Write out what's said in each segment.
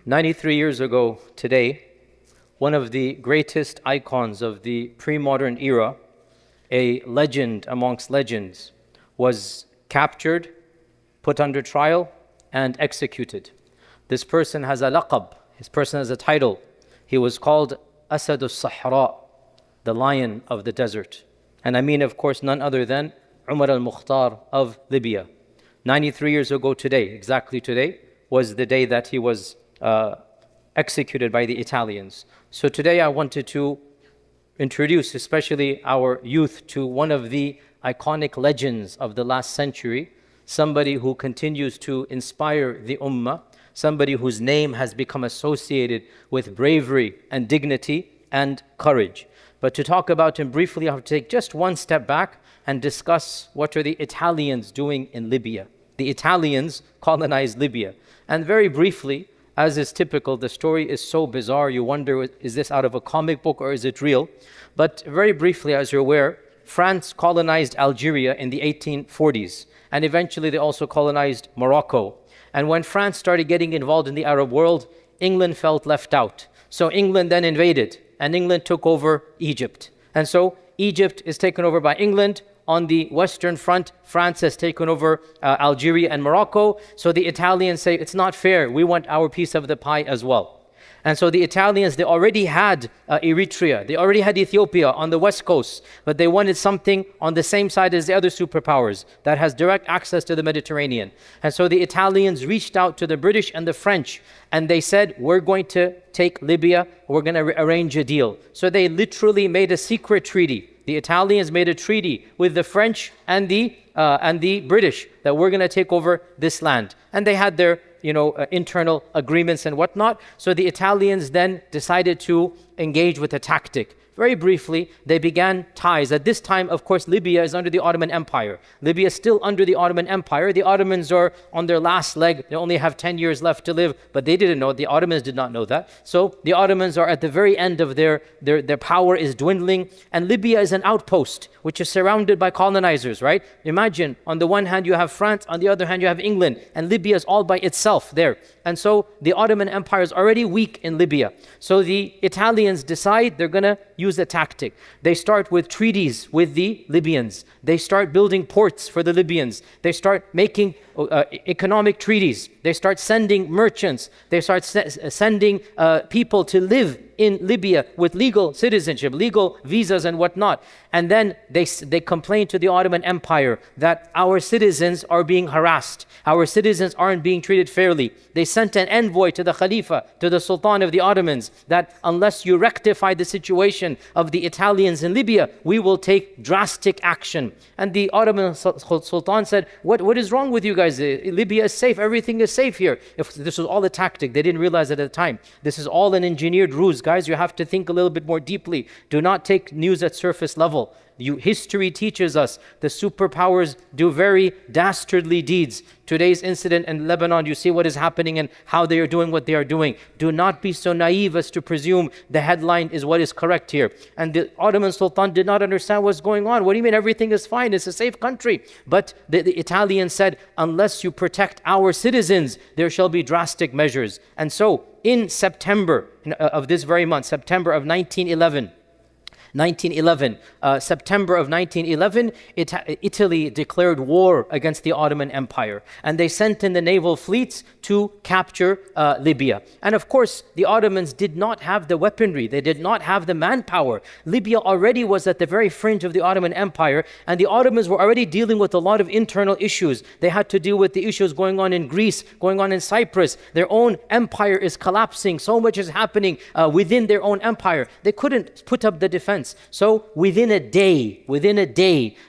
93 years ago today, one of the greatest icons of the pre-modern era, a legend amongst legends, was captured, put under trial, and executed. This person has a laqab, this person has a title. He was called Asad al-Sahra, the lion of the desert. And I mean, of course, none other than Omar al-Mukhtar of Libya. 93 years ago today, exactly today, was the day that he was executed by the Italians. So today I wanted to introduce especially our youth to one of the iconic legends of the last century, somebody who continues to inspire the ummah, somebody whose name has become associated with bravery and dignity and courage. But to talk about him briefly, I have to take just one step back and discuss what are the Italians doing in Libya. The Italians colonized Libya. And very briefly, as is typical, the story is so bizarre, you wonder, is this out of a comic book or is it real? But very briefly, as you're aware, France colonized Algeria in the 1840s. And eventually they also colonized Morocco. And when France started getting involved in the Arab world, England felt left out. So England then invaded, and England took over Egypt. And so Egypt is taken over by England. On the Western Front, France has taken over Algeria and Morocco. So the Italians say, it's not fair, we want our piece of the pie as well. And so the Italians, they already had Eritrea, they already had Ethiopia on the west coast, but they wanted something on the same side as the other superpowers that has direct access to the Mediterranean. And so the Italians reached out to the British and the French, and they said, we're going to take Libya, we're going to arrange a deal. So they literally made a secret treaty. The Italians made a treaty with the French and the British that we're going to take over this land. And they had their internal agreements and whatnot. So the Italians then decided to engage with a tactic. Very briefly, they began ties. At this time, of course, Libya is under the Ottoman Empire. Libya is still under the Ottoman Empire. The Ottomans are on their last leg. They only have 10 years left to live, but they didn't know. The Ottomans did not know that. So the Ottomans are at the very end of their power is dwindling. And Libya is an outpost, which is surrounded by colonizers, right? Imagine, on the one hand, you have France. On the other hand, you have England. And Libya is all by itself there. And so the Ottoman Empire is already weak in Libya. So the Italians decide they're going to use a tactic. They start with treaties with the Libyans. They start building ports for the Libyans. They start making economic treaties. They start sending merchants. They start sending people to live in Libya with legal citizenship, legal visas and whatnot. And then they complain to the Ottoman Empire that our citizens are being harassed. Our citizens aren't being treated fairly. They sent an envoy to the Khalifa, to the Sultan of the Ottomans, that unless you rectify the situation of the Italians in Libya, we will take drastic action. And the Ottoman Sultan said, what is wrong with you guys? Libya is safe, everything is safe here. If this was all a tactic, they didn't realize it at the time. This is all an engineered ruse. Guys, you have to think a little bit more deeply. Do not take news at surface level. History teaches us the superpowers do very dastardly deeds. Today's incident in Lebanon, you see what is happening and how they are doing what they are doing. Do not be so naive as to presume the headline is what is correct here. And the Ottoman Sultan did not understand what's going on. What do you mean everything is fine? It's a safe country. But the Italians said, unless you protect our citizens, there shall be drastic measures. And so in September of this very month, September of 1911, September of 1911, Italy declared war against the Ottoman Empire. And they sent in the naval fleets to capture Libya. And of course, the Ottomans did not have the weaponry. They did not have the manpower. Libya already was at the very fringe of the Ottoman Empire. And the Ottomans were already dealing with a lot of internal issues. They had to deal with the issues going on in Greece, going on in Cyprus. Their own empire is collapsing. So much is happening within their own empire. They couldn't put up the defense. So within a day,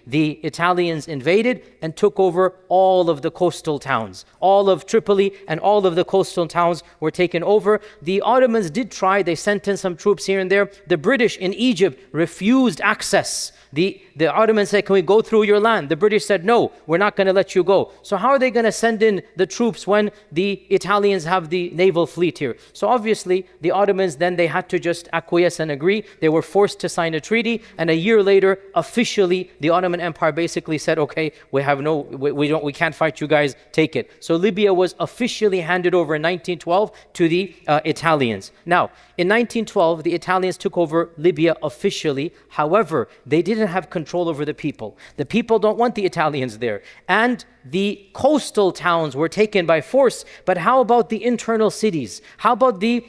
the Italians invaded and took over all of the coastal towns. All of Tripoli and all of the coastal towns were taken over. The Ottomans did try, they sent in some troops here and there. The British in Egypt refused access. The Ottomans said, can we go through your land? The British said, no, we're not going to let you go. So how are they going to send in the troops when the Italians have the naval fleet here? So obviously, the Ottomans then, they had to just acquiesce and agree. They were forced to sign sign a treaty, and a year later, officially, the Ottoman Empire basically said, okay, we can't fight you guys, take it. So Libya was officially handed over in 1912 to the Italians. Now, in 1912, the Italians took over Libya officially. However, they didn't have control over the people. The people don't want the Italians there. And the coastal towns were taken by force. But how about the internal cities? How about the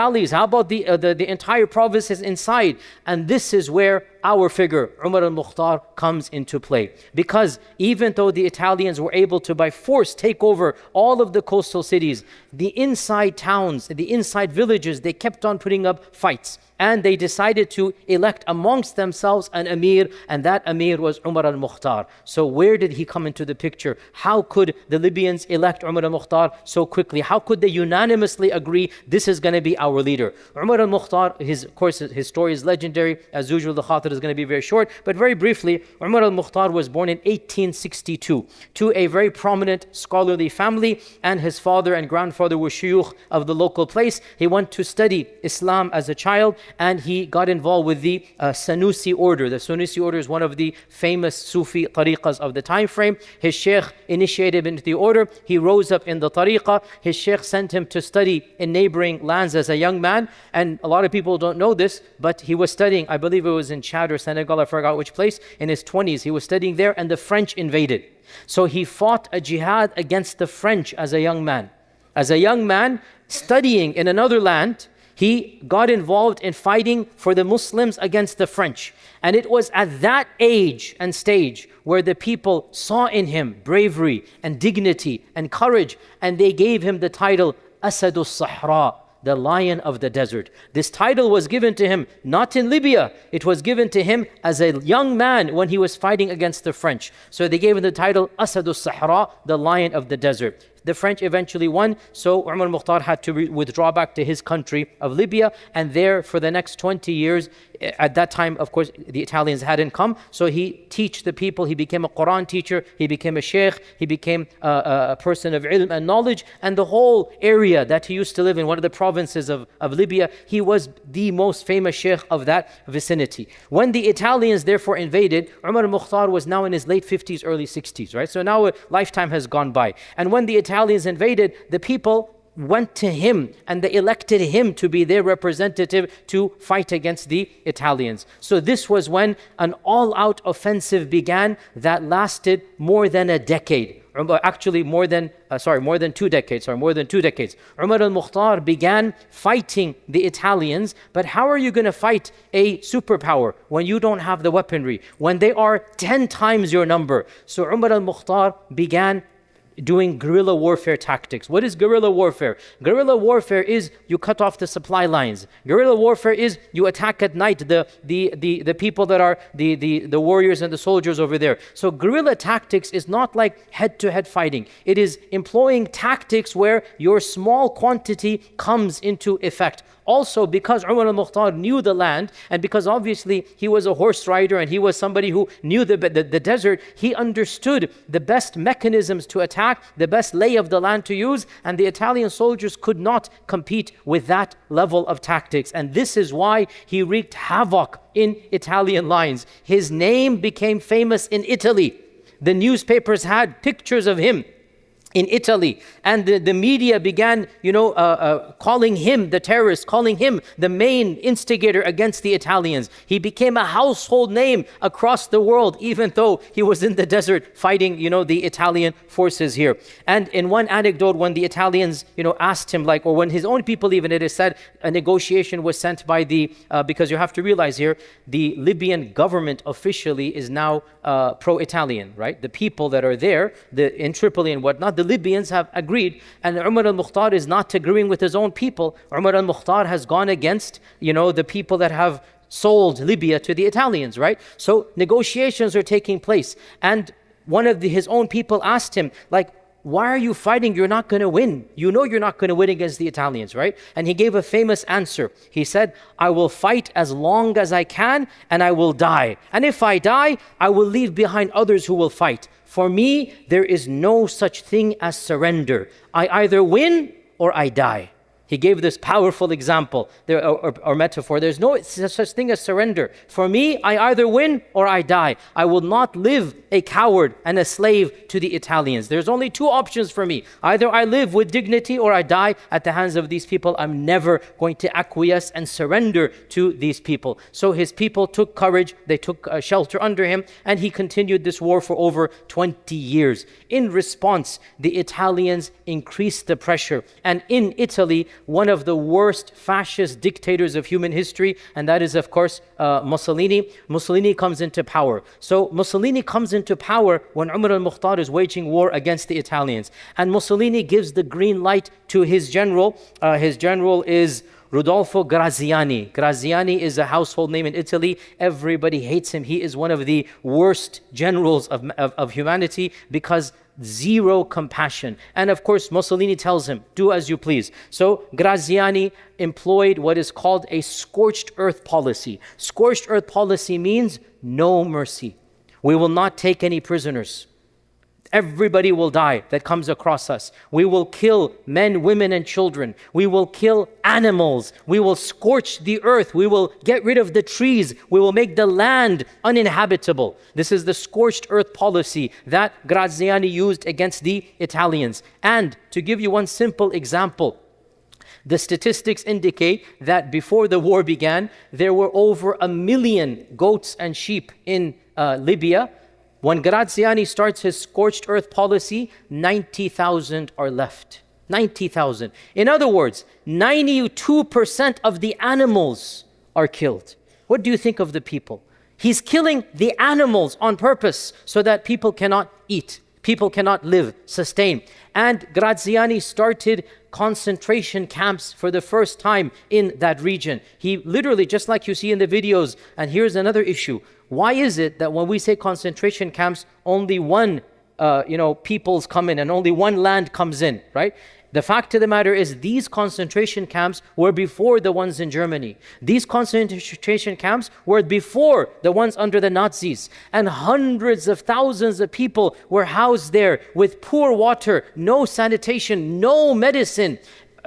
valleys? How about the entire provinces inside? And this is where our figure, Umar al-Mukhtar, comes into play. Because even though the Italians were able to by force take over all of the coastal cities, the inside towns, the inside villages, they kept on putting up fights. And they decided to elect amongst themselves an emir, and that emir was Umar al-Mukhtar. So where did he come into the picture? How could the Libyans elect Umar al-Mukhtar so quickly? How could they unanimously agree this is going to be our leader? Umar al-Mukhtar, of course, his story is legendary. As usual, the khatir is going to be very short. But very briefly, Umar al-Mukhtar was born in 1862 to a very prominent scholarly family, and his father and grandfather were shuyukh of the local place. He went to study Islam as a child, and he got involved with the Sanusi order. The Sanusi order is one of the famous Sufi tariqas of the time frame. His Shaykh initiated him into the order. He rose up in the tariqah. His Shaykh sent him to study in neighboring lands as a young man. And a lot of people don't know this, but he was studying, I believe it was in Chad or Senegal, I forgot which place, in his 20s. He was studying there, and the French invaded. So he fought a jihad against the French as a young man. As a young man, studying in another land, he got involved in fighting for the Muslims against the French. And it was at that age and stage where the people saw in him bravery and dignity and courage, and they gave him the title Asadus Sahra, the lion of the desert. This title was given to him not in Libya. It was given to him as a young man when he was fighting against the French. So they gave him the title Asadus Sahra, the lion of the desert. The French eventually won, so Umar al-Mukhtar had to withdraw back to his country of Libya, and there for the next 20 years, at that time, of course, the Italians hadn't come, so he teach the people. He became a Quran teacher, he became a Shaykh, he became a person of ilm and knowledge, and the whole area that he used to live in, one of the provinces of Libya, he was the most famous Shaykh of that vicinity. When the Italians therefore invaded, Umar al-Mukhtar was now in his late 50s, early 60s, right? So now a lifetime has gone by. And when the Italians invaded, the people went to him and they elected him to be their representative to fight against the Italians. So this was when an all-out offensive began that lasted more than a decade. Actually more than 2 decades. Umar al-Mukhtar began fighting the Italians, but how are you going to fight a superpower when you don't have the weaponry, when they are 10 times your number? So Umar al-Mukhtar began doing guerrilla warfare tactics. What is guerrilla warfare? Guerrilla warfare is you cut off the supply lines. Guerrilla warfare is you attack at night the people that are the warriors and the soldiers over there. So guerrilla tactics is not like head-to-head fighting. It is employing tactics where your small quantity comes into effect. Also, because Umar al-Mukhtar knew the land, and because obviously he was a horse rider and he was somebody who knew the desert, he understood the best mechanisms to attack, the best lay of the land to use, and the Italian soldiers could not compete with that level of tactics. And this is why he wreaked havoc in Italian lines. His name became famous in Italy. The newspapers had pictures of him in Italy, and the media began, calling him the terrorist, calling him the main instigator against the Italians. He became a household name across the world, even though he was in the desert fighting, the Italian forces here. And in one anecdote, when the Italians, asked him, or when his own people even, it is said, a negotiation was sent by because you have to realize here, the Libyan government officially is now pro-Italian, right? The people that are there, in Tripoli and whatnot, the Libyans have agreed, and Umar al-Mukhtar is not agreeing with his own people. Umar al-Mukhtar has gone against, the people that have sold Libya to the Italians, right? So negotiations are taking place, and one of his own people asked him, why are you fighting? You're not going to win. You know you're not going to win against the Italians, right? And he gave a famous answer. He said, I will fight as long as I can, and I will die. And if I die, I will leave behind others who will fight. For me, there is no such thing as surrender. I either win or I die. He gave this powerful example or metaphor. There's no such thing as surrender. For me, I either win or I die. I will not live a coward and a slave to the Italians. There's only two options for me. Either I live with dignity or I die at the hands of these people. I'm never going to acquiesce and surrender to these people. So his people took courage. They took shelter under him, and he continued this war for over 20 years. In response, the Italians increased the pressure. And in Italy, one of the worst fascist dictators of human history, and that is, of course, Mussolini. Mussolini comes into power. So Mussolini comes into power when Umar al-Mukhtar is waging war against the Italians. And Mussolini gives the green light to his general. His general is Rodolfo Graziani. Graziani is a household name in Italy. Everybody hates him. He is one of the worst generals of humanity because zero compassion. And of course, Mussolini tells him, do as you please. So Graziani employed what is called a scorched earth policy. Scorched earth policy means no mercy. We will not take any prisoners. Everybody will die that comes across us. We will kill men, women, and children. We will kill animals. We will scorch the earth. We will get rid of the trees. We will make the land uninhabitable. This is the scorched earth policy that Graziani used against the Italians. And to give you one simple example, the statistics indicate that before the war began, there were over 1 million goats and sheep in Libya. When Graziani starts his scorched earth policy, 90,000 are left. 90,000. In other words, 92% of the animals are killed. What do you think of the people? He's killing the animals on purpose so that people cannot eat. People cannot live, sustain. And Graziani started concentration camps for the first time in that region. He literally, just like you see in the videos, and here's another issue. Why is it that when we say concentration camps, only one peoples come in and only one land comes in, right? The fact of the matter is these concentration camps were before the ones in Germany. These concentration camps were before the ones under the Nazis. And hundreds of thousands of people were housed there with poor water, no sanitation, no medicine.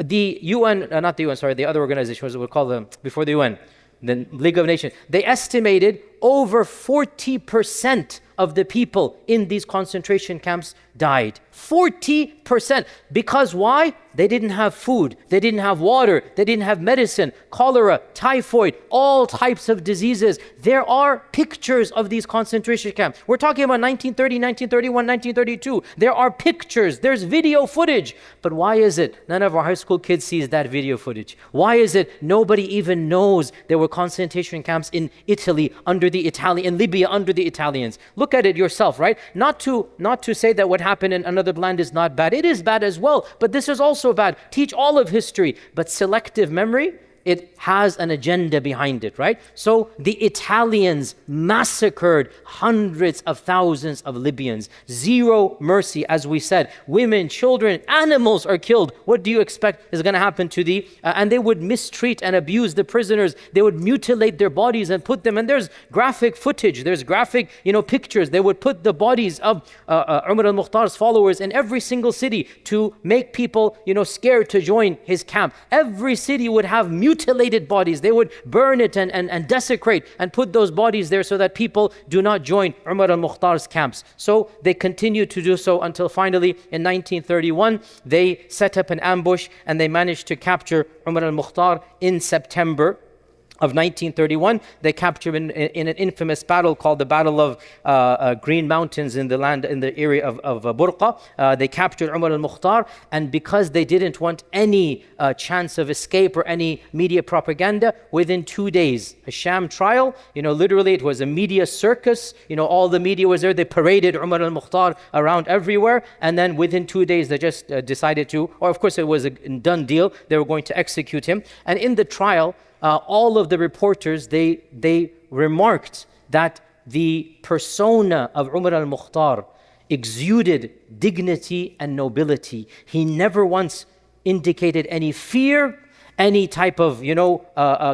The UN, not the UN, sorry, the other organization, what we call them before the UN, the League of Nations, they estimated over 40% of the people in these concentration camps died. 40%. Because why? They didn't have food, they didn't have water, they didn't have medicine, cholera, typhoid, all types of diseases. There are pictures of these concentration camps. We're talking about 1930, 1931, 1932. There are pictures, there's video footage. But why is it none of our high school kids sees that video footage? Why is it nobody even knows there were concentration camps in Italy under the in Libya under the Italians? Look at it yourself, right? Not to say that what happened in another land is not bad. It is bad as well, but this is also bad. Teach all of history, but selective memory, it has an agenda behind it, right? So the Italians massacred hundreds of thousands of Libyans. Zero mercy, as we said. Women, children, animals are killed. What do you expect is going to happen to and they would mistreat and abuse the prisoners. They would mutilate their bodies and put them, and there's graphic footage, there's graphic, pictures. They would put the bodies of Umar al-Mukhtar's followers in every single city to make people, scared to join his camp. Every city would have mutilated bodies. They would burn it and desecrate and put those bodies there so that people do not join Umar al-Mukhtar's camps. So they continued to do so until finally in 1931 they set up an ambush and they managed to capture Umar al-Mukhtar in September of 1931. They captured him in an infamous battle called the Battle of Green Mountains in the area of Burqa. They captured Umar al-Mukhtar, and because they didn't want any chance of escape or any media propaganda, within 2 days, a sham trial, literally it was a media circus, all the media was there, they paraded Umar al-Mukhtar around everywhere, and then within 2 days they just decided to, or of course it was a done deal, they were going to execute him. And in the trial, all of the reporters, they remarked that the persona of Umar al-Mukhtar exuded dignity and nobility. He never once indicated any fear, any type of,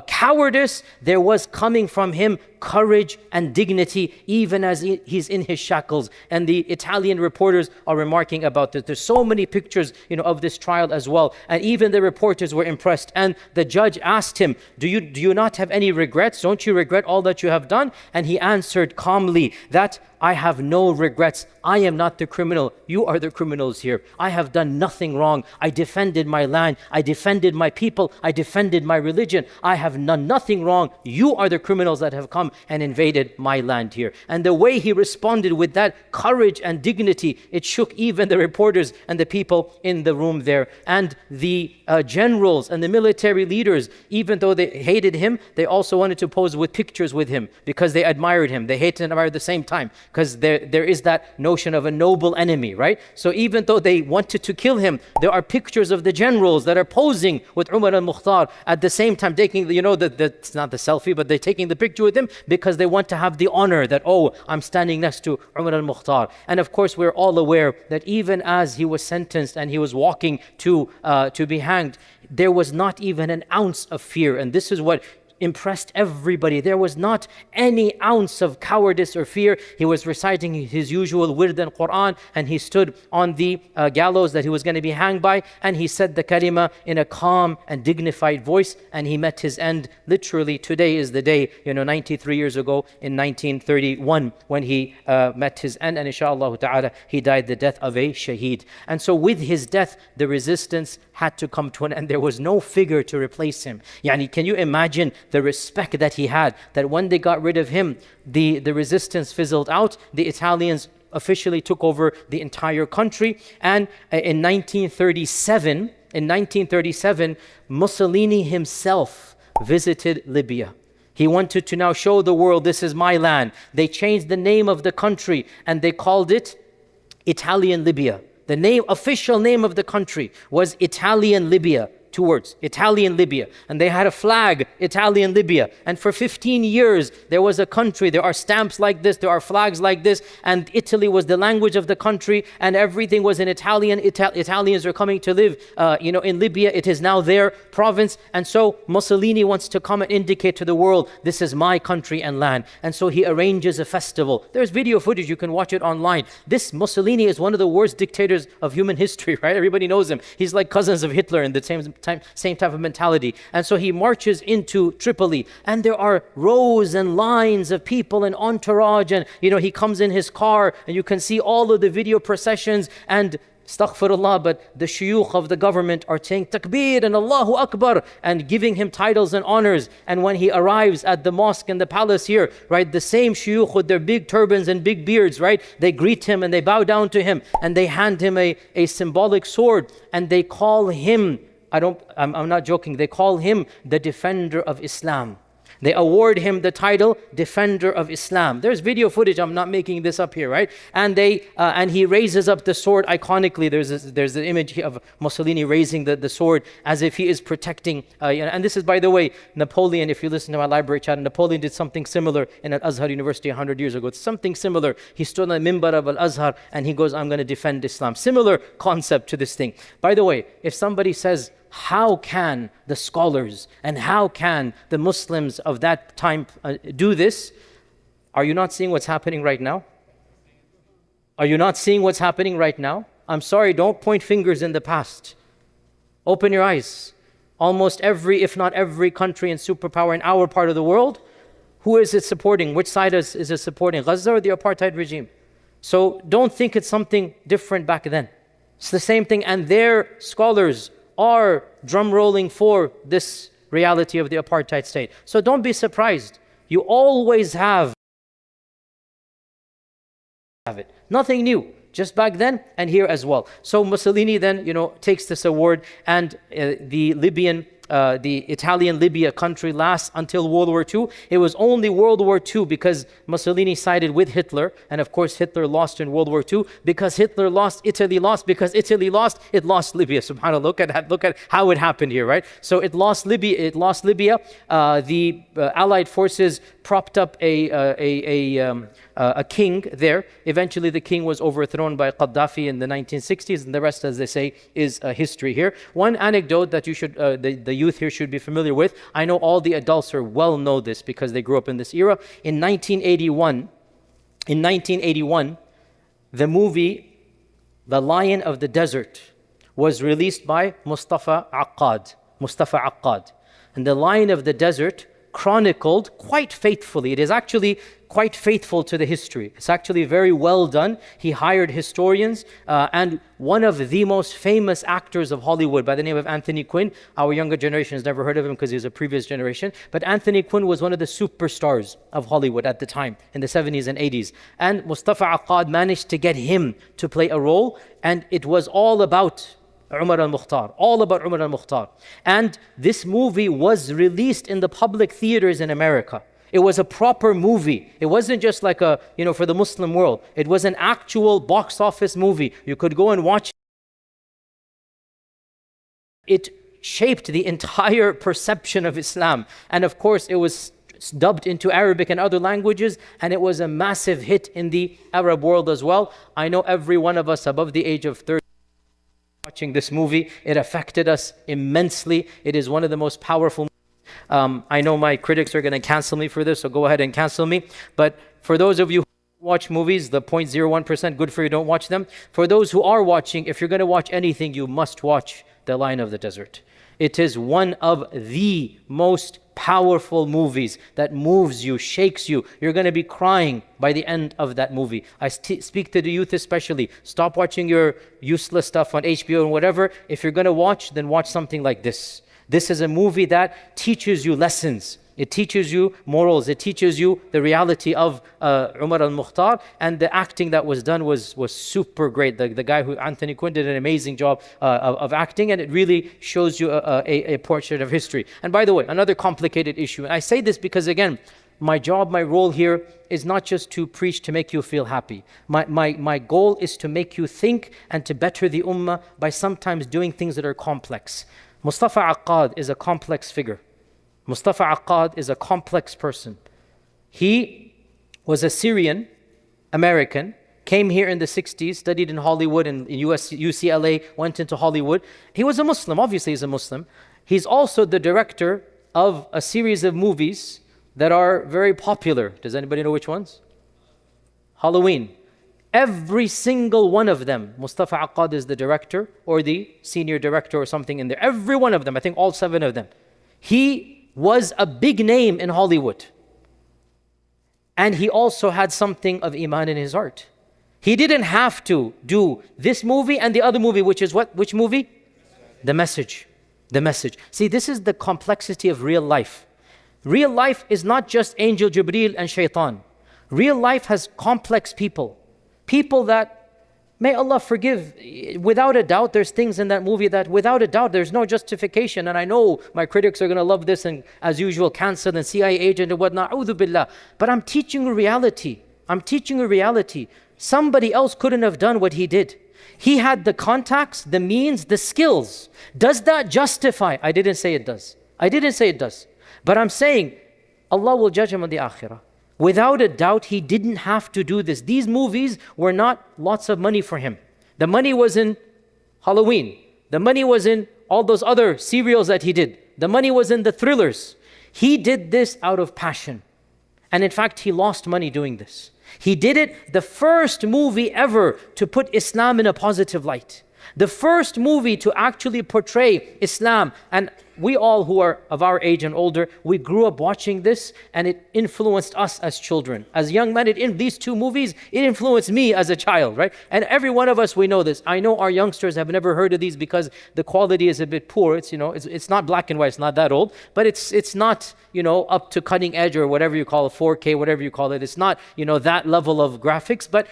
cowardice. There was coming from him courage and dignity even as he's in his shackles. And the Italian reporters are remarking about this. There's so many pictures, of this trial as well. And even the reporters were impressed. And the judge asked him, do you not have any regrets? Don't you regret all that you have done? And he answered calmly that I have no regrets. I am not the criminal. You are the criminals here. I have done nothing wrong. I defended my land. I defended my people. I defended my religion. I have done nothing wrong. You are the criminals that have come and invaded my land here. And the way he responded with that courage and dignity, it shook even the reporters and the people in the room there. And the generals and the military leaders, even though they hated him, they also wanted to pose with pictures with him because they admired him. They hated and admired at the same time, because there is that notion of a noble enemy, right? So even though they wanted to kill him, there are pictures of the generals that are posing with Umar and Mukhtar at the same time, taking, it's not the selfie, but they're taking the picture with him because they want to have the honor that, oh, I'm standing next to Umar and Mukhtar. And of course, we're all aware that even as he was sentenced and he was walking to be hanged, there was not even an ounce of fear. And this is what impressed everybody. There was not any ounce of cowardice or fear. He was reciting his usual wird and Quran, and he stood on the gallows that he was going to be hanged by, and he said the kalima in a calm and dignified voice, and he met his end. Literally, today is the day, 93 years ago in 1931 when he met his end, and inshallah ta'ala he died the death of a shaheed. And so with his death, the resistance had to come to an end. There was no figure to replace him. Can you imagine the respect that he had, that when they got rid of him, the resistance fizzled out. The Italians officially took over the entire country. And in 1937, Mussolini himself visited Libya. He wanted to now show the world, this is my land. They changed the name of the country and they called it Italian Libya. The official name of the country was Italian Libya. 2 words, Italian Libya. And they had a flag, Italian Libya. And for 15 years, there was a country. There are stamps like this, there are flags like this. And Italy was the language of the country, and everything was in Italian. Italians are coming to live, in Libya. It is now their province. And so Mussolini wants to come and indicate to the world, this is my country and land. And so he arranges a festival. There's video footage, you can watch it online. This Mussolini is one of the worst dictators of human history, right? Everybody knows him. He's like cousins of Hitler in the same type of mentality. And so he marches into Tripoli, and there are rows and lines of people and entourage, and he comes in his car, and you can see all of the video processions, and astaghfirullah, but the shuyukh of the government are saying takbir and Allahu Akbar and giving him titles and honors. And when he arrives at the mosque and the palace here, right, the same shuyukh with their big turbans and big beards, right, they greet him and they bow down to him and they hand him a symbolic sword, and they call him, I'm not joking, they call him the defender of Islam. They award him the title Defender of Islam. There's video footage, I'm not making this up here, right? And he raises up the sword iconically. There's the image of Mussolini raising the sword as if he is protecting. And this is, by the way, Napoleon, if you listen to my library chat, Napoleon did something similar in Al-Azhar University 100 years ago. It's something similar. He stood on the mimbar of Al-Azhar and he goes, I'm going to defend Islam. Similar concept to this thing. By the way, if somebody says, how can the scholars and how can the Muslims of that time do this? Are you not seeing what's happening right now? Are you not seeing what's happening right now? I'm sorry, don't point fingers in the past. Open your eyes. Almost every, if not every country and superpower in our part of the world, who is it supporting? Which side is it supporting? Gaza or the apartheid regime? So don't think it's something different back then. It's the same thing, and their scholars are drum rolling for this reality of the apartheid state. So don't be surprised. You always have it. Nothing new. Just back then and here as well. So Mussolini then, takes this award, and the Italian Libya country lasts until World War II. It was only World War II because Mussolini sided with Hitler, and of course Hitler lost in World War II. Because Hitler lost, Italy lost. Because Italy lost, it lost Libya. SubhanAllah, look at how it happened here, right? So it lost Libya. The Allied forces propped up a king there. Eventually the king was overthrown by Qadhi in the 1960s, and the rest, as they say, is history here. One anecdote that you should, the youth here should be familiar with, I know all the adults are well know this because they grew up in this era. In 1981, the movie The Lion of the Desert was released by Mustafa Akkad. And The Lion of the Desert chronicled quite faithfully. It is actually quite faithful to the history. It's actually very well done. He hired historians and one of the most famous actors of Hollywood by the name of Anthony Quinn. Our younger generation has never heard of him because he's a previous generation. But Anthony Quinn was one of the superstars of Hollywood at the time in the 70s and 80s. And Mustafa Akkad managed to get him to play a role, and it was all about Umar al-Mukhtar, all about Umar al-Mukhtar. And this movie was released in the public theaters in America. It was a proper movie. It wasn't just like a, for the Muslim world. It was an actual box office movie. You could go and watch it. It shaped the entire perception of Islam. And of course, it was dubbed into Arabic and other languages, and it was a massive hit in the Arab world as well. I know every one of us above the age of 30 watching this movie, it affected us immensely. It is one of the most powerful movies. I know my critics are going to cancel me for this, so go ahead and cancel me. But for those of you who watch movies, the 0.01%, good for you, don't watch them. For those who are watching, if you're going to watch anything, you must watch The Lion of the Desert. It is one of the most powerful movies that moves you, shakes you. You're going to be crying by the end of that movie. I speak to the youth especially. Stop watching your useless stuff on HBO and whatever. If you're going to watch, then watch something like this. This is a movie that teaches you lessons. It teaches you morals. It teaches you the reality of Umar al-Mukhtar, and the acting that was done was super great. The guy who, Anthony Quinn, did an amazing job of acting, and it really shows you a portrait of history. And by the way, another complicated issue, and I say this because again, my job, my role here is not just to preach to make you feel happy. My goal is to make you think and to better the ummah by sometimes doing things that are complex. Mustafa Akkad is a complex figure. Mustafa Akkad is a complex person. He was a Syrian American, came here in the 60s, studied in Hollywood and in UCLA, went into Hollywood. He was a Muslim, obviously he's a Muslim. He's also the director of a series of movies that are very popular. Does anybody know which ones? Halloween. Every single one of them, Mustafa Akkad is the director or the senior director or something in there. Every one of them, I think all 7 of them. He was a big name in Hollywood. And he also had something of Iman in his heart. He didn't have to do this movie and the other movie, which is what? Which movie? The Message. The Message. See, this is the complexity of real life. Real life is not just Angel Jibreel and Shaitan. Real life has complex people. People that, may Allah forgive, without a doubt, there's things in that movie that without a doubt, there's no justification. And I know my critics are going to love this and as usual cancel and CIA agent and whatnot. A'udhu billah. But I'm teaching a reality. I'm teaching a reality. Somebody else couldn't have done what he did. He had the contacts, the means, the skills. Does that justify? I didn't say it does. I didn't say it does. But I'm saying Allah will judge him on the akhirah. Without a doubt, he didn't have to do this. These movies were not lots of money for him. The money was in Halloween. The money was in all those other serials that he did. The money was in the thrillers. He did this out of passion. And in fact, he lost money doing this. He did it, the first movie ever to put Islam in a positive light. The first movie to actually portray Islam. And we all who are of our age and older, we grew up watching this and it influenced us as children. As young men, in these 2 movies, it influenced me as a child, right? And every one of us, we know this. I know our youngsters have never heard of these because the quality is a bit poor. It's, it's not black and white, it's not that old, but it's not, up to cutting edge or whatever you call it, 4K, whatever you call it. It's not, that level of graphics, but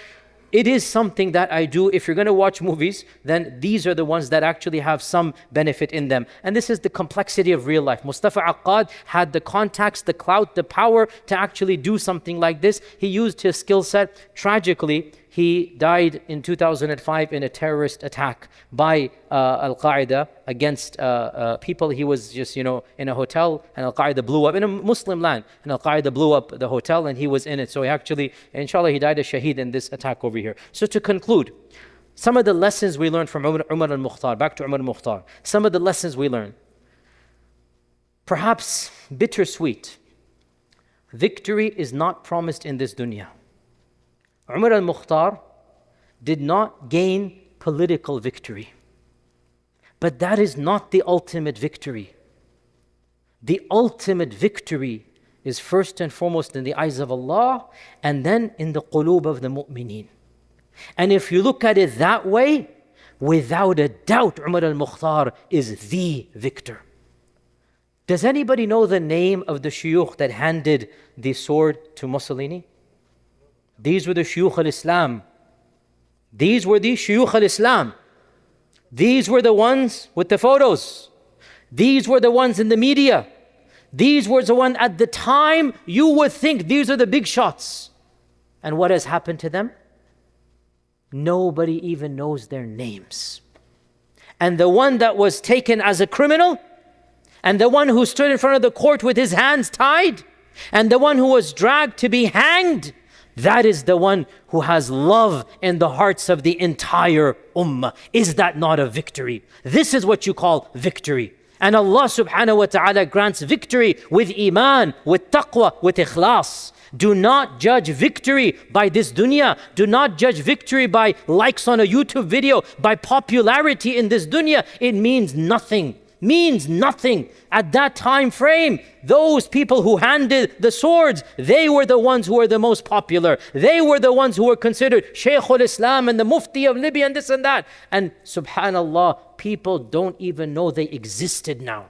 it is something that I do. If you're going to watch movies, then these are the ones that actually have some benefit in them. And this is the complexity of real life. Mustafa Akkad had the contacts, the clout, the power to actually do something like this. He used his skill set. Tragically, he died in 2005 in a terrorist attack by Al-Qaeda against people. He was just, in a hotel, and Al-Qaeda blew up in a Muslim land, and Al-Qaeda blew up the hotel, and he was in it. So he actually, inshallah, he died a shaheed in this attack over here. So to conclude, some of the lessons we learned from Umar al-Mukhtar, back to Umar al-Mukhtar, some of the lessons we learned, perhaps bittersweet. Victory is not promised in this dunya. Umar al-Mukhtar did not gain political victory. But that is not the ultimate victory. The ultimate victory is first and foremost in the eyes of Allah, and then in the qulub of the mu'mineen. And if you look at it that way, without a doubt, Umar al-Mukhtar is the victor. Does anybody know the name of the shuyukh that handed the sword to Mussolini? These were the shuyukh al-Islam. These were the shuyukh al-Islam. These were the ones with the photos. These were the ones in the media. These were the ones at the time you would think these are the big shots. And what has happened to them? Nobody even knows their names. And the one that was taken as a criminal, and the one who stood in front of the court with his hands tied, and the one who was dragged to be hanged, that is the one who has love in the hearts of the entire ummah. Is that not a victory? This is what you call victory. And Allah subhanahu wa ta'ala grants victory with iman, with taqwa, with ikhlas. Do not judge victory by this dunya. Do not judge victory by likes on a YouTube video, by popularity in this dunya. It means nothing. Means nothing. At that time frame, those people who handed the swords, they were the ones who were the most popular. They were the ones who were considered Shaykh al-Islam and the Mufti of Libya and this and that. And subhanallah, people don't even know they existed now.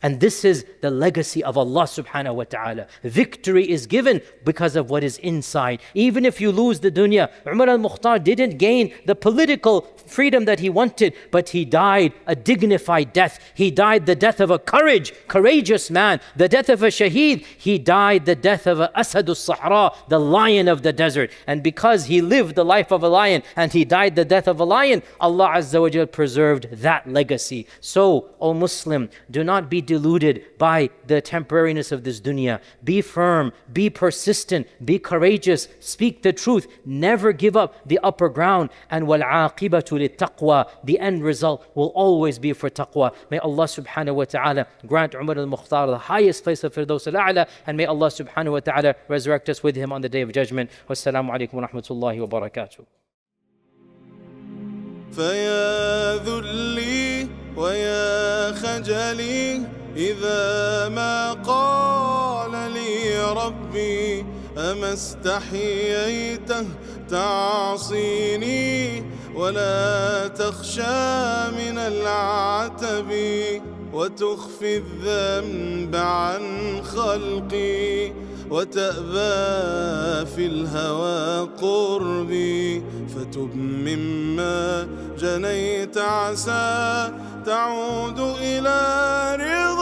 And this is the legacy of Allah subhanahu wa ta'ala. Victory is given because of what is inside. Even if you lose the dunya, Umar al-Mukhtar didn't gain the political freedom that he wanted, but he died a dignified death. He died the death of a courageous man, the death of a shaheed. He died the death of a Asad al-Sahra, the lion of the desert. And because he lived the life of a lion and he died the death of a lion, Allah Azza wa Jal preserved that legacy. So, O Muslim, do not be deluded by the temporariness of this dunya. Be firm, be persistent, be courageous, speak the truth, never give up the upper ground. And وَالْعَاقِبَةُ لِلتَّقْوَى, the end result will always be for taqwa. May Allah subhanahu wa ta'ala grant Umar al-Mukhtar the highest place of Firdaus al-A'la, and may Allah subhanahu wa ta'ala resurrect us with him on the day of judgment. Wassalamu alaikum wa rahmatullahi wa barakatuh. فيا ذلي ويا خجلي إذا ما قال لي ربي أما استحييته تعصيني ولا تخشى من العتب وتخفي الذنب عن خلقي وتأبى في الهوى قربي فتب مما جنيت عسى تعود إلى رضا